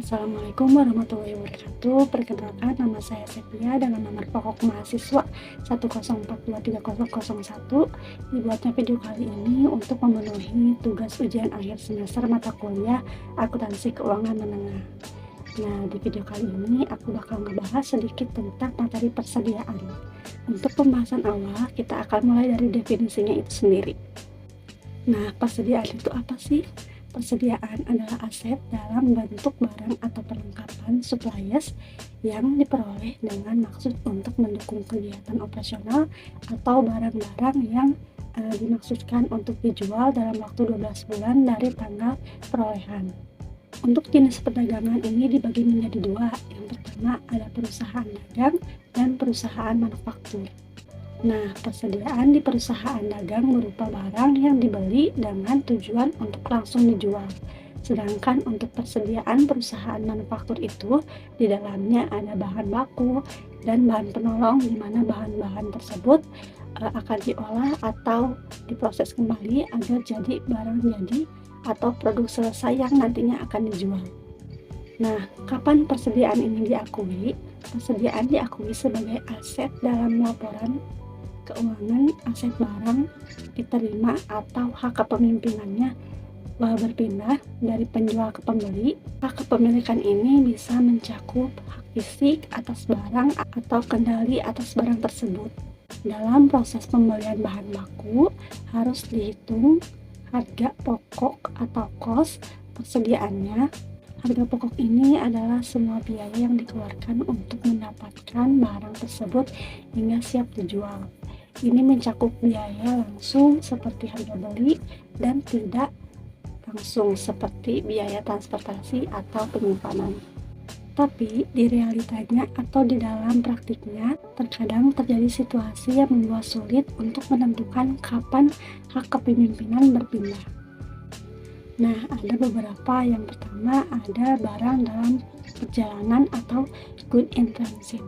Assalamualaikum warahmatullahi wabarakatuh. Perkenalkan, nama saya Sepia dengan nomor pokok mahasiswa 104230001. Dibuatnya video kali ini untuk memenuhi tugas ujian akhir semester mata kuliah Akuntansi Keuangan Menengah. Nah, di video kali ini aku bakal ngebahas sedikit tentang materi persediaan. Untuk pembahasan awal, kita akan mulai dari definisinya itu sendiri. Nah, persediaan itu apa sih? Persediaan adalah aset dalam bentuk barang atau perlengkapan supplies yang diperoleh dengan maksud untuk mendukung kegiatan operasional atau barang-barang yang dimaksudkan untuk dijual dalam waktu 12 bulan dari tanggal perolehan. Untuk jenis perdagangan ini dibagi menjadi dua. Yang pertama ada perusahaan dagang dan perusahaan manufaktur. Nah, persediaan di perusahaan dagang berupa barang yang dibeli dengan tujuan untuk langsung dijual. Sedangkan untuk persediaan perusahaan manufaktur itu, di dalamnya ada bahan baku dan bahan penolong, di mana bahan-bahan tersebut akan diolah atau diproses kembali agar jadi barang jadi atau produk selesai yang nantinya akan dijual. Nah, kapan persediaan ini diakui? Persediaan diakui sebagai aset dalam laporan keuangan aset barang diterima atau hak kepemimpinannya berpindah dari penjual ke pembeli. Hak kepemilikan ini bisa mencakup hak fisik atas barang atau kendali atas barang tersebut. Dalam proses pembelian bahan baku harus dihitung harga pokok atau kos persediaannya. Harga pokok ini adalah semua biaya yang dikeluarkan untuk mendapatkan barang tersebut hingga siap dijual. Ini mencakup biaya langsung seperti harga beli dan tidak langsung seperti biaya transportasi atau penyimpanan. Tapi di realitanya atau di dalam praktiknya terkadang terjadi situasi yang membuat sulit untuk menentukan kapan hak kepemimpinan berpindah. Nah, ada beberapa. Yang pertama ada barang dalam perjalanan atau good in transit.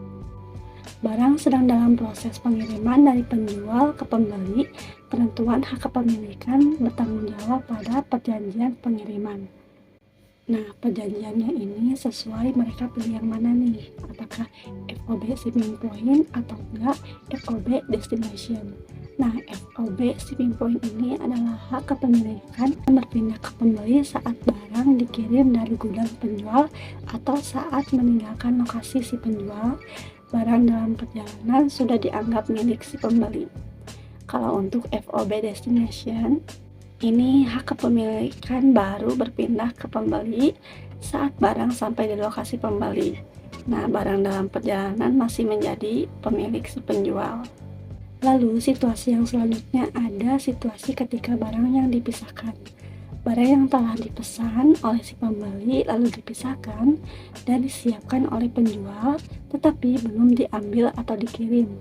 Barang sedang dalam proses pengiriman dari penjual ke pembeli, penentuan hak kepemilikan bertanggung jawab pada perjanjian pengiriman. Nah, perjanjiannya ini sesuai mereka pilih yang mana nih? Apakah FOB shipping point atau enggak FOB destination? Nah, FOB shipping point ini adalah hak kepemilikan yang berpindah ke pembeli saat barang dikirim dari gudang penjual atau saat meninggalkan lokasi si penjual. Barang dalam perjalanan sudah dianggap milik si pembeli. Kalau untuk FOB destination, ini hak kepemilikan baru berpindah ke pembeli saat barang sampai di lokasi pembeli. Nah, barang dalam perjalanan masih menjadi pemilik si penjual. Lalu, situasi yang selanjutnya ada situasi ketika barang yang dipisahkan. Barang yang telah dipesan oleh si pembeli lalu dipisahkan dan disiapkan oleh penjual tetapi belum diambil atau dikirim.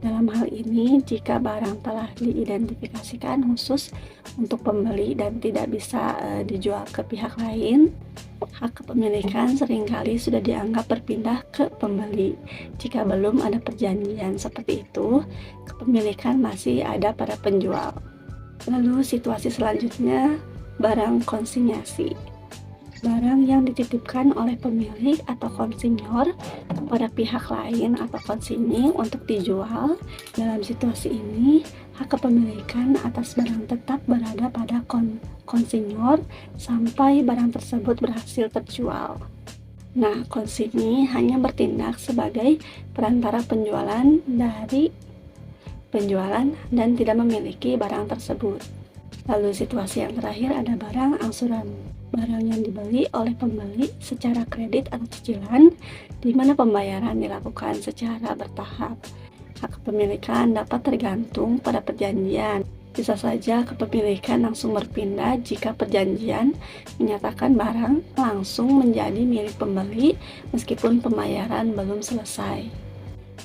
Dalam hal ini, jika barang telah diidentifikasikan khusus untuk pembeli dan tidak bisa dijual ke pihak lain, hak kepemilikan seringkali sudah dianggap berpindah ke pembeli. Jika belum ada perjanjian seperti itu, kepemilikan masih ada pada penjual. Lalu situasi selanjutnya, barang konsinyasi. Barang yang dititipkan oleh pemilik atau konsinyur kepada pihak lain atau konsinyi untuk dijual. Dalam situasi ini, hak kepemilikan atas barang tetap berada pada konsinyur sampai barang tersebut berhasil terjual. Nah, konsinyi hanya bertindak sebagai perantara penjualan dan tidak memiliki barang tersebut. Lalu situasi yang terakhir ada barang angsuran. Barang yang dibeli oleh pembeli secara kredit atau cicilan, di mana pembayaran dilakukan secara bertahap. Hak kepemilikan dapat tergantung pada perjanjian. Bisa saja kepemilikan langsung berpindah jika perjanjian menyatakan barang langsung menjadi milik pembeli meskipun pembayaran belum selesai.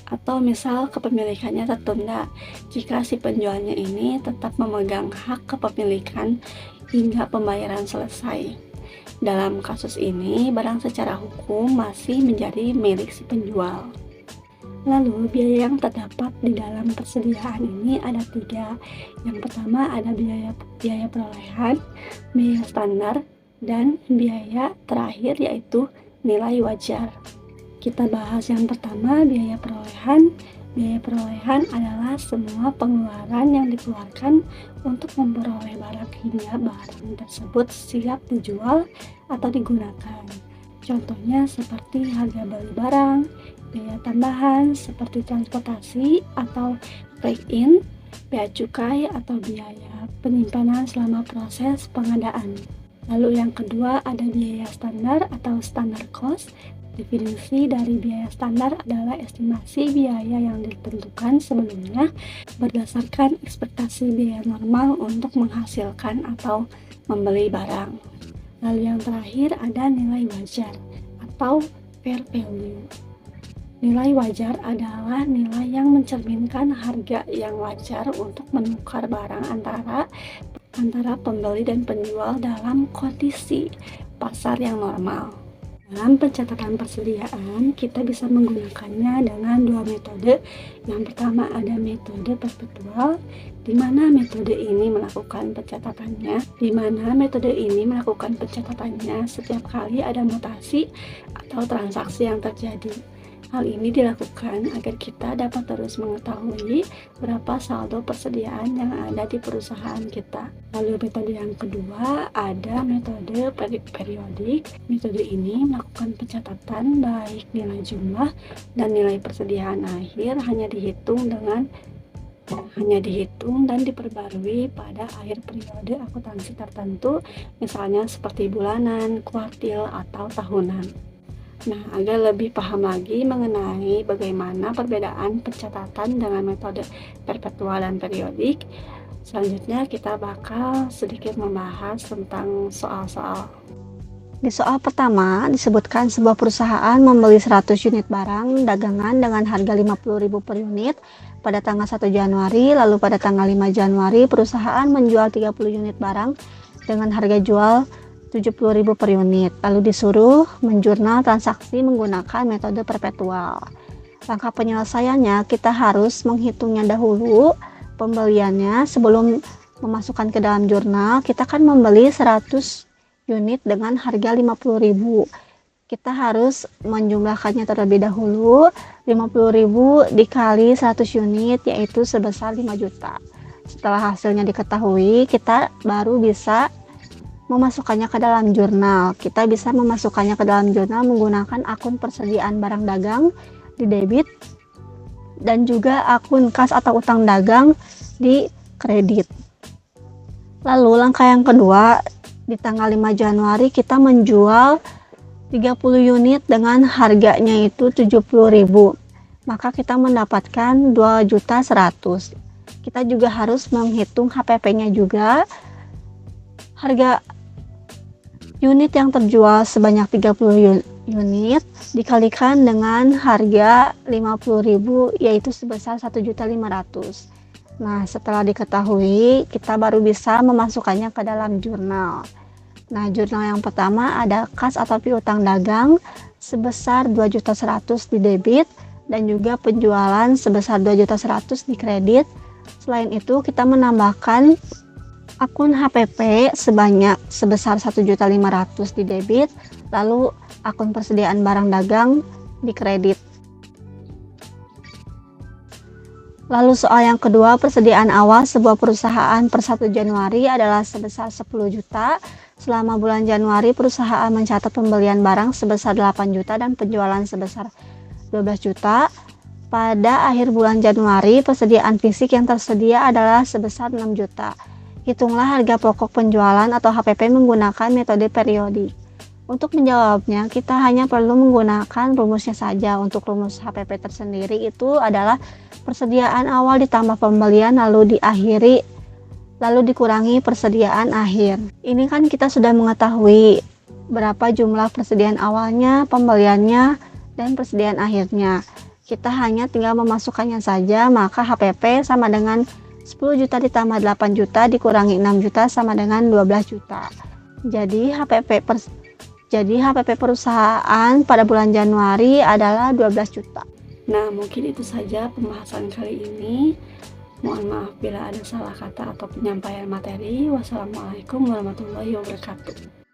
Atau misal kepemilikannya tertunda jika si penjualnya ini tetap memegang hak kepemilikan hingga pembayaran selesai. Dalam kasus ini, barang secara hukum masih menjadi milik si penjual. Lalu, biaya yang terdapat di dalam persediaan ini ada 3. Yang pertama ada biaya perolehan, biaya standar, dan biaya terakhir yaitu nilai wajar. Kita bahas yang pertama, biaya perolehan. Biaya perolehan adalah semua pengeluaran yang dikeluarkan untuk memperoleh barang hingga barang tersebut siap dijual atau digunakan. Contohnya seperti harga beli barang, biaya tambahan seperti transportasi atau break-in, bea cukai atau biaya penyimpanan selama proses pengadaan. Lalu yang kedua ada biaya standar atau standar cost. Definisi dari biaya standar adalah estimasi biaya yang ditentukan sebelumnya berdasarkan ekspektasi biaya normal untuk menghasilkan atau membeli barang. Lalu yang terakhir ada nilai wajar atau fair value. Nilai wajar adalah nilai yang mencerminkan harga yang wajar untuk menukar barang antara pembeli dan penjual dalam kondisi pasar yang normal. Dalam pencatatan persediaan, kita bisa menggunakannya dengan dua metode. Yang pertama ada metode perpetual, di mana metode ini melakukan pencatatannya setiap kali ada mutasi atau transaksi yang terjadi. Hal ini dilakukan agar kita dapat terus mengetahui berapa saldo persediaan yang ada di perusahaan kita. Lalu metode yang kedua ada metode periodik. Metode ini melakukan pencatatan baik nilai jumlah dan nilai persediaan akhir hanya dihitung dan diperbarui pada akhir periode akuntansi tertentu, misalnya seperti bulanan, kuartil, atau tahunan. Nah, agar lebih paham lagi mengenai bagaimana perbedaan pencatatan dengan metode perpetual dan periodik, selanjutnya kita bakal sedikit membahas tentang soal-soal. Di soal pertama disebutkan sebuah perusahaan membeli 100 unit barang dagangan dengan harga 50.000 per unit pada tanggal 1 Januari, lalu pada tanggal 5 Januari perusahaan menjual 30 unit barang dengan harga jual 70.000 per unit, lalu disuruh menjurnal transaksi menggunakan metode perpetual. Langkah penyelesaiannya, kita harus menghitungnya dahulu pembeliannya sebelum memasukkan ke dalam jurnal. Kita kan membeli 100 unit dengan harga 50.000. Kita harus menjumlahkannya terlebih dahulu. 50.000 dikali 100 unit yaitu sebesar 5 juta. Setelah hasilnya diketahui, kita baru bisa memasukkannya ke dalam jurnal. Kita bisa memasukkannya ke dalam jurnal menggunakan akun persediaan barang dagang di debit dan juga akun kas atau utang dagang di kredit. Lalu langkah yang kedua, di tanggal 5 Januari kita menjual 30 unit dengan harganya itu 70.000. Maka kita mendapatkan 2.100.000. Kita juga harus menghitung HPP-nya juga. Harga unit yang terjual sebanyak 30 unit dikalikan dengan harga 50.000 yaitu sebesar 1.500.000. Nah, setelah diketahui, kita baru bisa memasukkannya ke dalam jurnal. Nah, jurnal yang pertama ada kas atau piutang dagang sebesar 2.100.000 di debit dan juga penjualan sebesar 2.100.000 di kredit. Selain itu, kita menambahkan akun HPP sebesar 1.500.000 di debit, lalu akun persediaan barang dagang di kredit. Lalu soal yang kedua, persediaan awal sebuah perusahaan per 1 Januari adalah sebesar 10 juta. Selama bulan Januari, perusahaan mencatat pembelian barang sebesar 8 juta dan penjualan sebesar 12 juta. Pada akhir bulan Januari, persediaan fisik yang tersedia adalah sebesar 6 juta. Hitunglah harga pokok penjualan atau HPP menggunakan metode periodik. Untuk menjawabnya, kita hanya perlu menggunakan rumusnya saja. Untuk rumus HPP tersendiri itu adalah persediaan awal ditambah pembelian lalu dikurangi persediaan akhir. Ini kan kita sudah mengetahui berapa jumlah persediaan awalnya, pembeliannya, dan persediaan akhirnya. Kita hanya tinggal memasukkannya saja, maka HPP sama dengan 10 juta ditambah 8 juta dikurangi 6 juta sama dengan 12 juta. Jadi HPP perusahaan pada bulan Januari adalah 12 juta. Nah, mungkin itu saja pembahasan kali ini. Mohon maaf bila ada salah kata atau penyampaian materi. Wassalamualaikum warahmatullahi wabarakatuh.